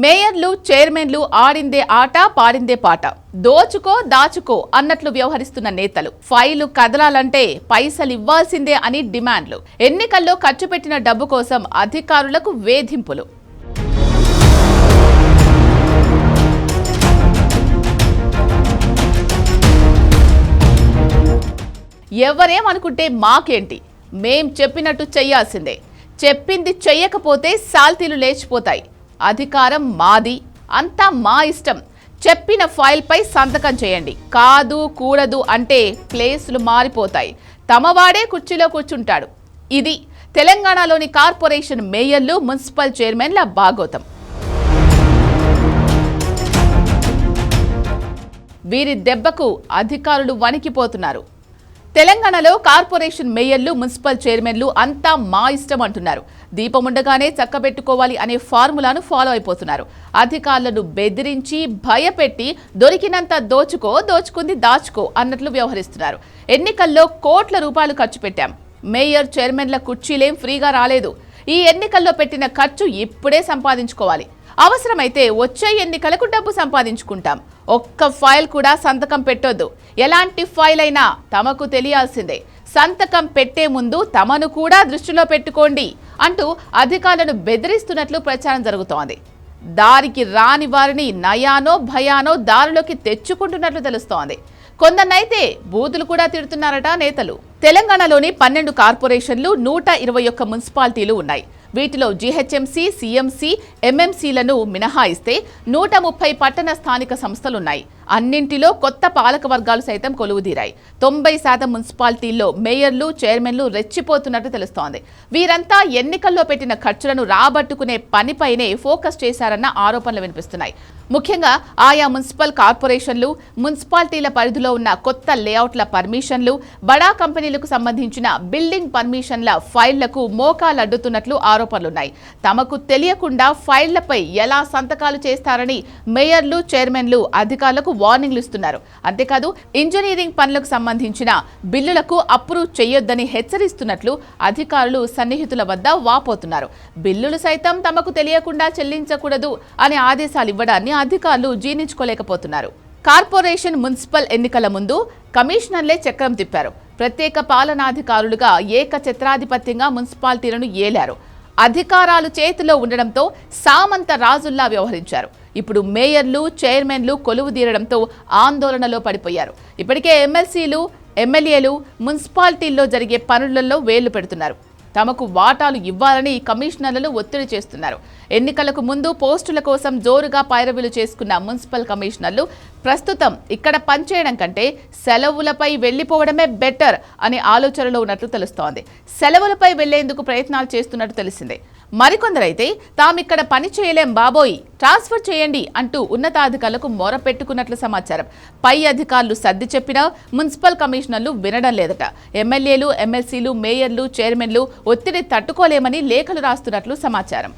మేయర్లు చైర్మన్లు ఆడిందే ఆట పాడిందే పాట దోచుకో దాచుకో అన్నట్లు వ్యవహరిస్తున్న నేతలు ఫైలు కదలాలంటే పైసలు ఇవ్వాల్సిందే అని డిమాండ్లు ఎన్నికల్లో ఖర్చు పెట్టిన డబ్బు కోసం అధికారులకు వేధింపులు ఎవరేమనుకుంటే మాకేంటి మేం చెప్పినట్టు చెయ్యాల్సిందే చెప్పింది చెయ్యకపోతే సాల్తీలు లేచిపోతాయి అధికారం మాది అంతా మా ఇష్టం చెప్పిన ఫైల్పై సంతకం చేయండి కాదు కూడదు అంటే ప్లేసులు మారిపోతాయి తమవాడే కుర్చీలో కూర్చుంటాడు ఇది తెలంగాణలోని కార్పొరేషన్ మేయర్లు మున్సిపల్ చైర్మన్ల బాగోతం వీరి దెబ్బకు అధికారులు వణికిపోతున్నారు తెలంగాణలో కార్పొరేషన్ మేయర్లు మున్సిపల్ చైర్మన్లు అంతా మా ఇష్టం అంటున్నారు దీపముండగానే చక్కబెట్టుకోవాలి అనే ఫార్ములాను ఫాలో అయిపోతున్నారు అధికారులను బెదిరించి భయపెట్టి దొరికినంత దోచుకుంది దాచుకో అన్నట్లు వ్యవహరిస్తున్నారు ఎన్నికల్లో కోట్ల రూపాయలు ఖర్చు పెట్టాం మేయర్ చైర్మన్ల కుర్చీలేం ఫ్రీగా రాలేదు ఈ ఎన్నికల్లో పెట్టిన ఖర్చు ఇప్పుడే సంపాదించుకోవాలి అవసరమైతే వచ్చే ఎన్నికలకు డబ్బు సంపాదించుకుంటాం ఒక్క ఫైల్ కూడా సంతకం పెట్టొద్దు ఎలాంటి ఫైల్ అయినా తమకు తెలియాల్సిందే సంతకం పెట్టే ముందు తమను కూడా దృష్టిలో పెట్టుకోండి అంటూ అధికారులను బెదిరిస్తున్నట్లు ప్రచారం జరుగుతోంది దారికి రాని వారిని నయానో భయానో దారిలోకి తెచ్చుకుంటున్నట్లు తెలుస్తోంది కొందరినైతే బూతులు కూడా తిడుతున్నారట నేతలు తెలంగాణలోని 12 కార్పొరేషన్లు 121 మున్సిపాలిటీలు ఉన్నాయి వీటిలో జీహెచ్ఎంసీ సీఎంసీ ఎంఎంసీలను మినహాయిస్తే 130 పట్టణ స్థానిక సంస్థలున్నాయి అన్నింటిలో కొత్త పాలక వర్గాలు సైతం కొలువుదీరాయి 90% మున్సిపాలిటీల్లో మేయర్లు చైర్మన్లు రెచ్చిపోతున్నట్టు తెలుస్తోంది వీరంతా ఎన్నికల్లో పెట్టిన ఖర్చులను రాబట్టుకునే పనిపైనే ఫోకస్ చేశారన్న ఆరోపణలు వినిపిస్తున్నాయి ముఖ్యంగా ఆయా మున్సిపల్ కార్పొరేషన్లు మున్సిపాలిటీల పరిధిలో ఉన్న కొత్త లేఅవుట్ల పర్మిషన్లు బడా కంపెనీలకు సంబంధించిన బిల్డింగ్ పర్మిషన్ల ఫైళ్లకు మోకాలడ్డుతున్నట్లు ఆరోపణలున్నాయి తమకు తెలియకుండా ఫైళ్లపై ఎలా సంతకాలు చేస్తారని మేయర్లు చైర్మన్లు అధికారులకు వార్నింగ్లు ఇస్తున్నారు అంతేకాదు ఇంజనీరింగ్ పనులకు సంబంధించిన బిల్లులకు అప్రూవ్ చేయొద్దని హెచ్చరిస్తున్నట్లు అధికారులు సన్నిహితుల వద్ద వాపోతున్నారు బిల్లులు సైతం తమకు తెలియకుండా చెల్లించకూడదు అనే ఆదేశాలు ఇవ్వడాన్ని అధికారులు జీర్ణించుకోలేకపోతున్నారు కార్పొరేషన్ మున్సిపల్ ఎన్నికల ముందు కమిషనర్లే చక్రం తిప్పారు ప్రత్యేక పాలనాధికారులుగా ఏకఛత్రాధిపత్యంగా మున్సిపాలిటీలను ఏలారు అధికారాలు చేతిలో ఉండడంతో సామంత రాజుల్లా వ్యవహరించారు ఇప్పుడు మేయర్లు చైర్మన్లు కొలువుదీరడంతో ఆందోళనలో పడిపోయారు ఇప్పటికే ఎమ్మెల్సీలు ఎమ్మెల్యేలు మున్సిపాలిటీల్లో జరిగే పనులలో వేళ్లు పెడుతున్నారు తమకు వాటాలు ఇవ్వాలని కమిషనర్లను ఒత్తిడి చేస్తున్నారు ఎన్నికలకు ముందు పోస్టుల కోసం జోరుగా పైరవీలు చేసుకున్న మున్సిపల్ కమిషనర్లు ప్రస్తుతం ఇక్కడ పనిచేయడం కంటే సెలవులపై వెళ్లిపోవడమే బెటర్ అనే ఆలోచనలో ఉన్నట్లు తెలుస్తోంది సెలవులపై వెళ్లేందుకు ప్రయత్నాలు చేస్తున్నట్టు తెలిసిందే మరికొందరైతే తామిక్కడ పని చేయలేం బాబోయ్ ట్రాన్స్ఫర్ చేయండి అంటూ ఉన్నతాధికారులకు మొరపెట్టుకున్నట్లు సమాచారం పై అధికారులు సర్ది చెప్పినా మున్సిపల్ కమిషనర్లు వినడం లేదట ఎమ్మెల్యేలు ఎమ్మెల్సీలు మేయర్లు చైర్మన్లు ఒత్తిడి తట్టుకోలేమని లేఖలు రాస్తున్నట్లు సమాచారం